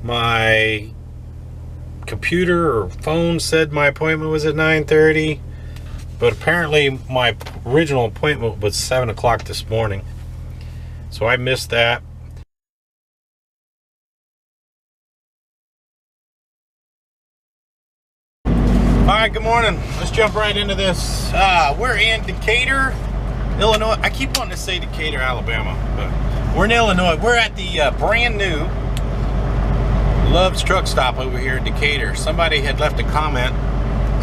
My computer or phone said my appointment was at 9:30, but apparently my original appointment was 7 o'clock this morning, so I missed that. Alright, good morning. Let's jump right into this. We're in Decatur, Illinois. I keep wanting to say Decatur, Alabama, but we're in Illinois. We're at the brand new Love's truck stop over here in Decatur. Somebody had left a comment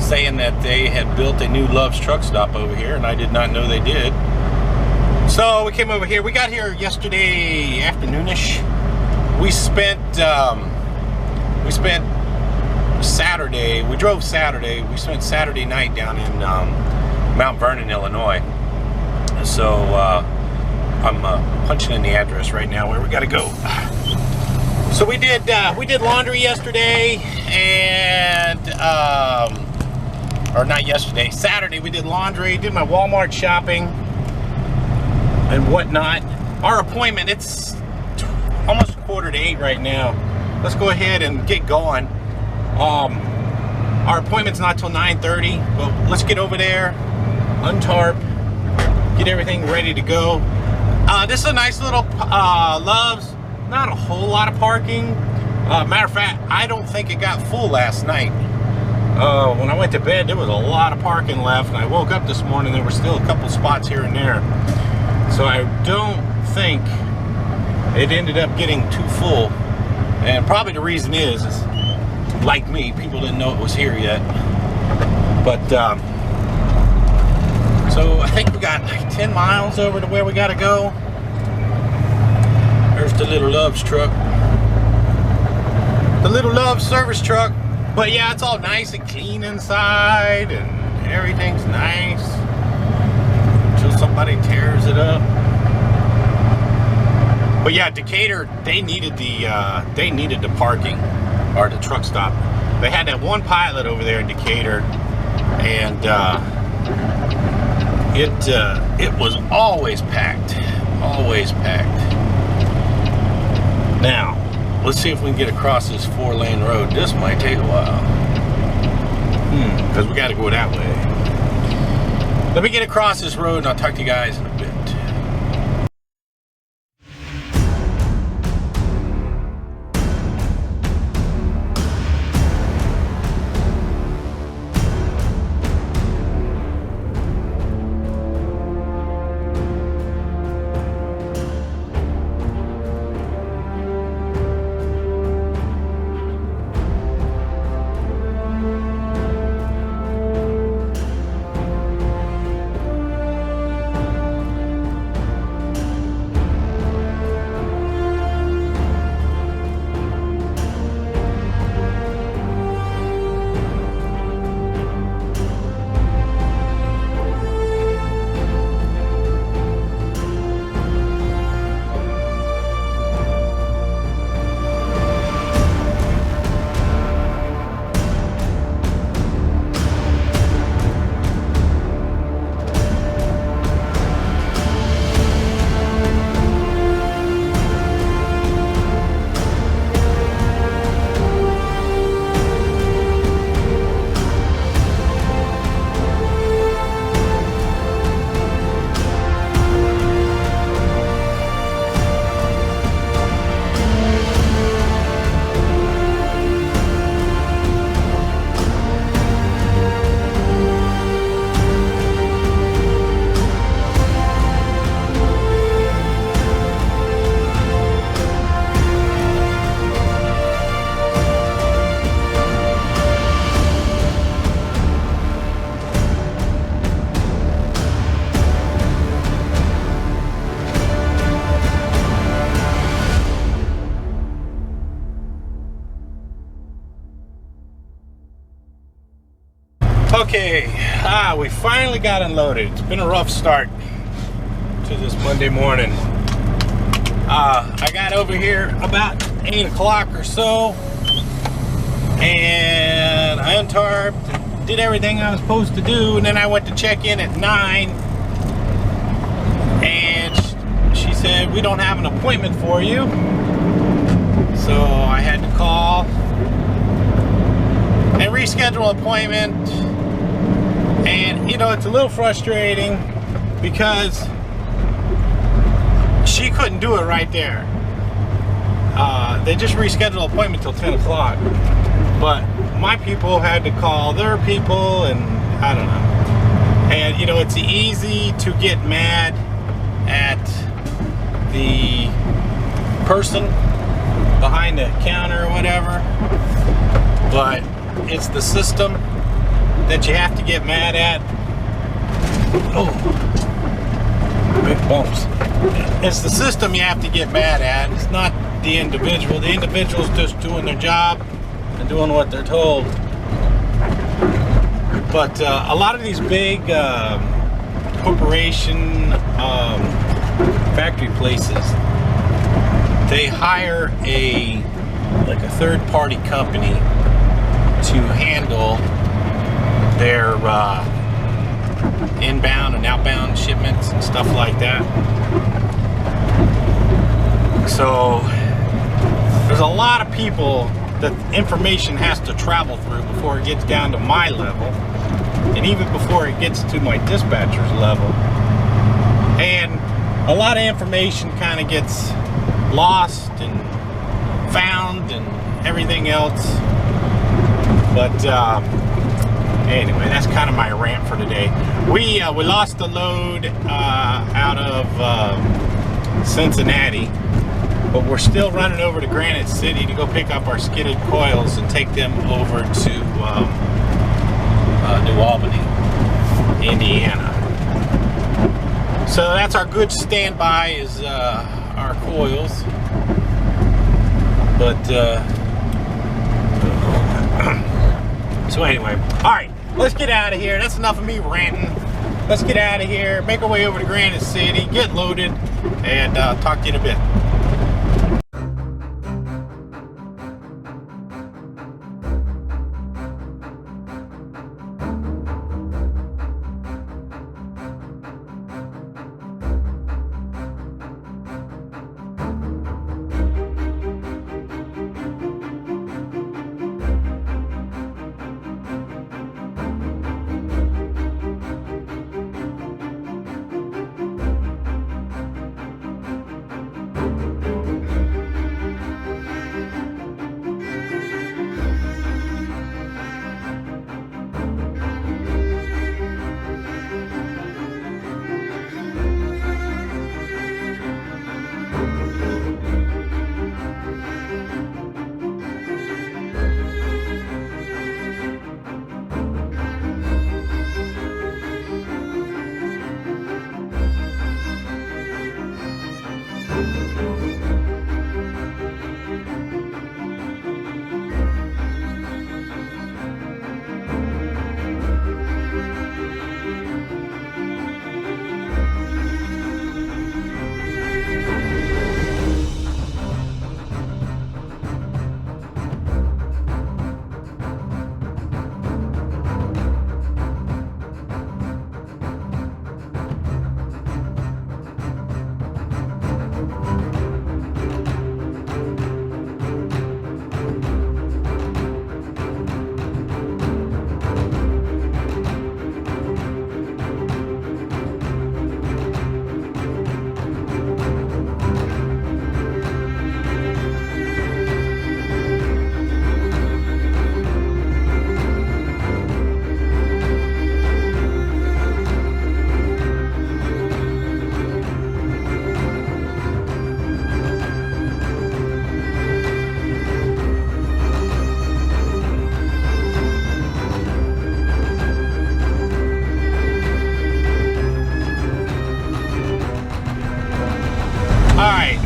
saying that they had built a new Love's truck stop over here, and I did not know they did. So we came over here. We got here yesterday afternoonish. We spent Saturday. We drove Saturday. We spent Saturday night down in Mount Vernon, Illinois. So I'm punching in the address right now where we got to go. So we did laundry yesterday, and or not yesterday, Saturday we did laundry, did my Walmart shopping and whatnot. Our appointment, it's almost 7:45 right now. Let's go ahead and get going. Our appointment's not till 9:30, but let's get over there, untarp, get everything ready to go. This is a nice little Love's. Not a whole lot of parking. Matter of fact, I don't think it got full last night. When I went to bed, there was a lot of parking left, and I woke up this morning, there were still a couple spots here and there. So I don't think it ended up getting too full. And probably the reason is like me, people didn't know it was here yet. But, so I think we got like 10 miles over to where we gotta go. There's the little Love's truck. The little Love's service truck. But yeah, it's all nice and clean inside, and everything's nice until somebody tears it up. But yeah, Decatur, they needed the parking, or the truck stop. They had that one pilot over there in Decatur, and it was always packed. Always packed. Now, let's see if we can get across this 4-lane road. This might take a while. Because we got to go that way. Let me get across this road and I'll talk to you guys in a bit. Okay, we finally got unloaded. It's been a rough start to this Monday morning. I got over here about 8 o'clock or so, and I untarped, did everything I was supposed to do, and then I went to check in at 9, and she said, we don't have an appointment for you. So I had to call and reschedule an appointment. And, you know, it's a little frustrating because she couldn't do it right there. They just rescheduled an appointment till 10 o'clock. But my people had to call their people, and I don't know. And, you know, it's easy to get mad at the person behind the counter or whatever, but it's the system that you have to get mad at. Oh, big bumps. It's the system you have to get mad at. It's not the individual. The individual's just doing their job and doing what they're told. But a lot of these big corporation factory places, they hire a third-party company to handle their inbound and outbound shipments and stuff like that. So there's a lot of people that information has to travel through before it gets down to my level, and even before it gets to my dispatcher's level. And a lot of information kind of gets lost and found and everything else. But anyway, that's kind of my rant for today. We lost the load out of Cincinnati, but we're still running over to Granite City to go pick up our skidded coils and take them over to New Albany, Indiana. So that's our good standby, is our coils. But so anyway, all right, let's get out of here. That's enough of me ranting. Let's get out of here, make our way over to Granite City, get loaded, and talk to you in a bit.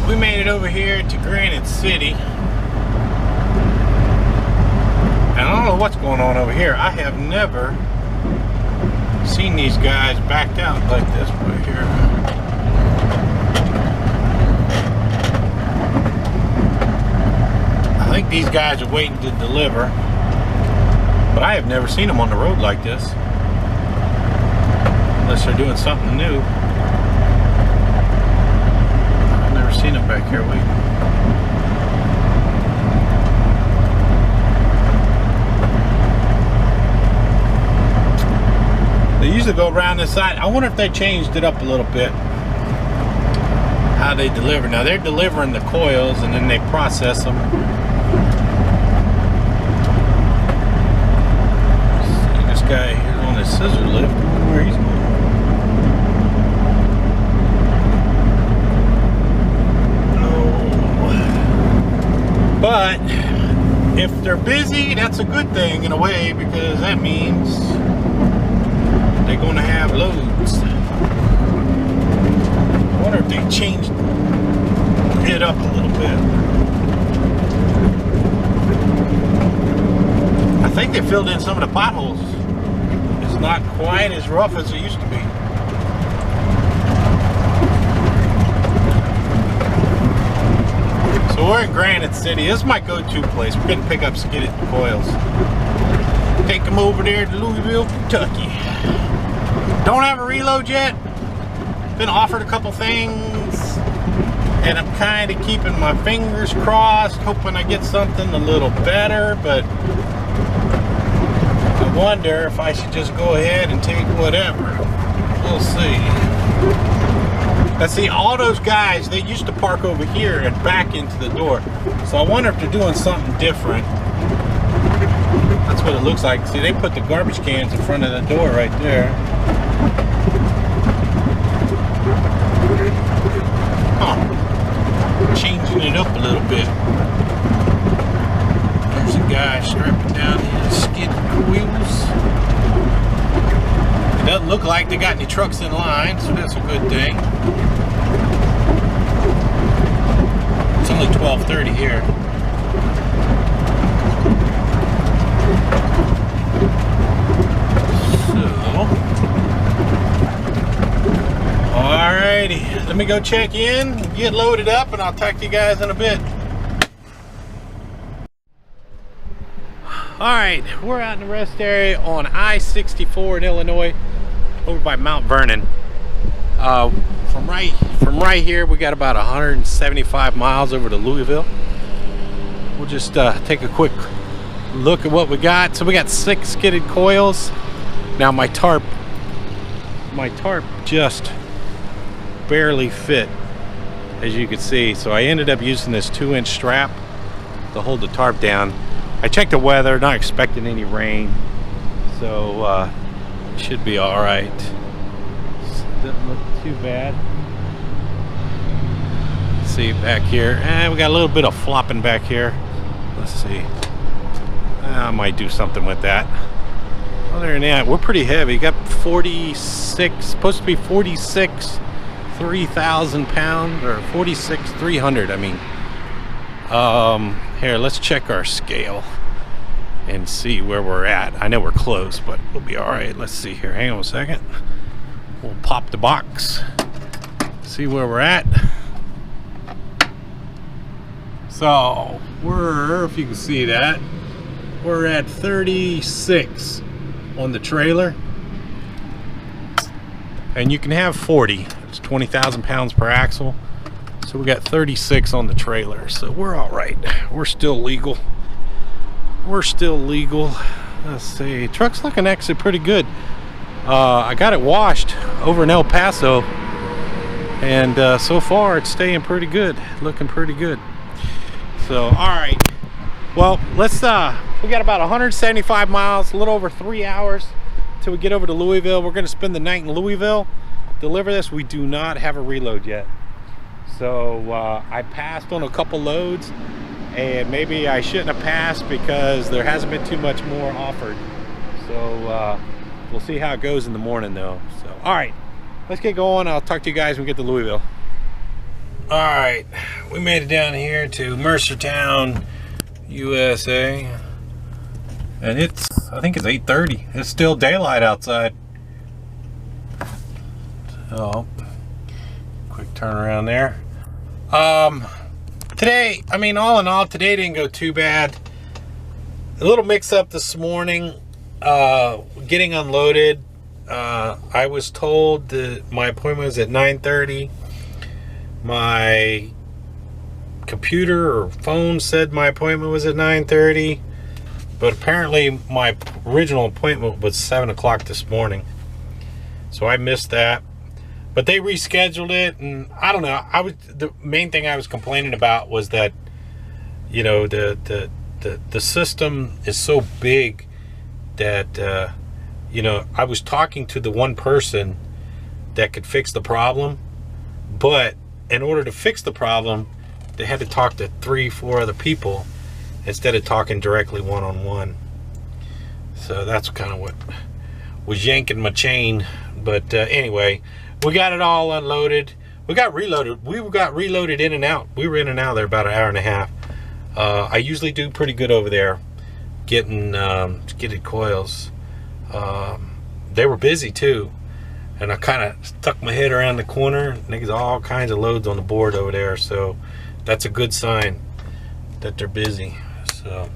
We made it over here to Granite City. And I don't know what's going on over here. I have never seen these guys backed out like this right here. I think these guys are waiting to deliver, but I have never seen them on the road like this, unless they're doing something new. Seen them back here waiting. usually go around this side. I wonder if they changed it up a little bit. How they deliver. Now they're delivering the coils and then they process them. See this guy here on his scissor lift. I wonder where he's going. But if they're busy, that's a good thing in a way, because that means they're going to have loads. I wonder if they changed it up a little bit. I think they filled in some of the potholes. It's not quite as rough as it used to be. So we're in Granite City. This is my go-to place. We're going to pick up skidded coils. Take them over there to Louisville, Kentucky. Don't have a reload yet. Been offered a couple things. And I'm kind of keeping my fingers crossed, hoping I get something a little better. But I wonder if I should just go ahead and take whatever. We'll see. Let's see, all those guys, they used to park over here and back into the door. So I wonder if they're doing something different. That's what it looks like. See, they put the garbage cans in front of the door right there. Huh. Changing it up a little bit. There's a guy strapping down his skid wheels. It doesn't look like they got any trucks in line, so that's a good thing. It's only 12:30 here. So, alrighty, let me go check in, get loaded up, and I'll talk to you guys in a bit. Alright, we're out in the rest area on I-64 in Illinois, over by Mount Vernon. From right here, we got about 175 miles over to Louisville. We'll just take a quick look at what we got. So we got 6 skidded coils. Now my tarp just barely fit, as you can see. So I ended up using this 2-inch strap to hold the tarp down. I checked the weather, not expecting any rain, so should be all right. Doesn't look too bad. See back here, we got a little bit of flopping back here. Let's see. I might do something with that. Other than that, we're pretty heavy. Got 46, supposed to be 46 3,000 pounds, or 46 300. I mean. Here, let's check our scale and see where we're at. I know we're close, but we'll be all right. Let's see here. Hang on a second. We'll pop the box, see where we're at. So we're, if you can see that, we're at 36 on the trailer, and you can have 40. It's 20,000 pounds per axle. So we got 36 on the trailer, so we're all right. We're still legal. We're still legal. Let's see. Truck's looking actually pretty good. I got it washed over in El Paso, and so far it's staying pretty good. Looking pretty good. So, all right. Well, let's. We got about 175 miles, a little over 3 hours till we get over to Louisville. We're going to spend the night in Louisville. Deliver this. We do not have a reload yet. So I passed on a couple loads, and maybe I shouldn't have passed because there hasn't been too much more offered. So we'll see how it goes in the morning though. So all right, let's get going. I'll talk to you guys when we get to Louisville. All right, we made it down here to Mercertown, USA, and I think it's 8:30. It's still daylight outside. So quick turn around there. Today, I mean, all in all, today didn't go too bad. A little mix up this morning, getting unloaded. I was told that my appointment was at 9:30. My computer or phone said my appointment was at 9:30, but apparently my original appointment was 7 o'clock this morning. so I missed that. But they rescheduled it, and I don't know. The main thing I was complaining about was that, you know, the system is so big that you know, I was talking to the one person that could fix the problem, but in order to fix the problem, they had to talk to 3-4 other people instead of talking directly one-on-one. So that's kind of what was yanking my chain. But anyway, we got it all unloaded. We got reloaded. We got reloaded in and out. We were in and out there about an hour and a half. I usually do pretty good over there getting coils. They were busy too, and I kind of stuck my head around the corner. There's all kinds of loads on the board over there, so that's a good sign that they're busy. So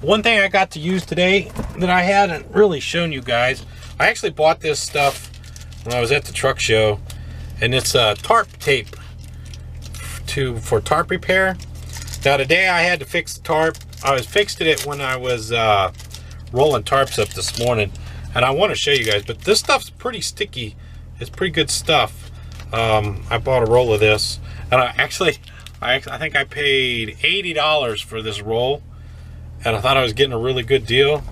one thing I got to use today that I hadn't really shown you guys, I actually bought this stuff when I was at the truck show, and it's tarp tape for tarp repair. Now today I had to fix the tarp. I fixed it when I was rolling tarps up this morning, and I want to show you guys, but this stuff's pretty sticky. It's pretty good stuff. I bought a roll of this, and I think I paid $80 for this roll, and I thought I was getting a really good deal.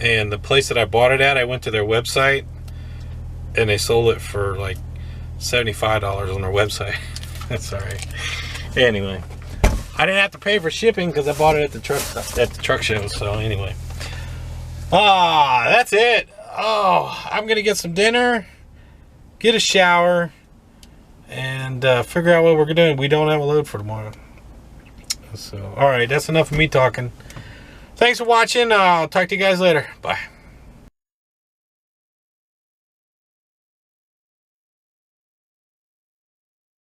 And the place that I bought it at, I went to their website, and they sold it for like $75 on their website. That's all right. Anyway, I didn't have to pay for shipping because I bought it at the truck show. So anyway, that's it. I'm gonna get some dinner, get a shower, and figure out what we're gonna do. We don't have a load for tomorrow. So all right, that's enough of me talking. Thanks for watching. I'll talk to you guys later. Bye.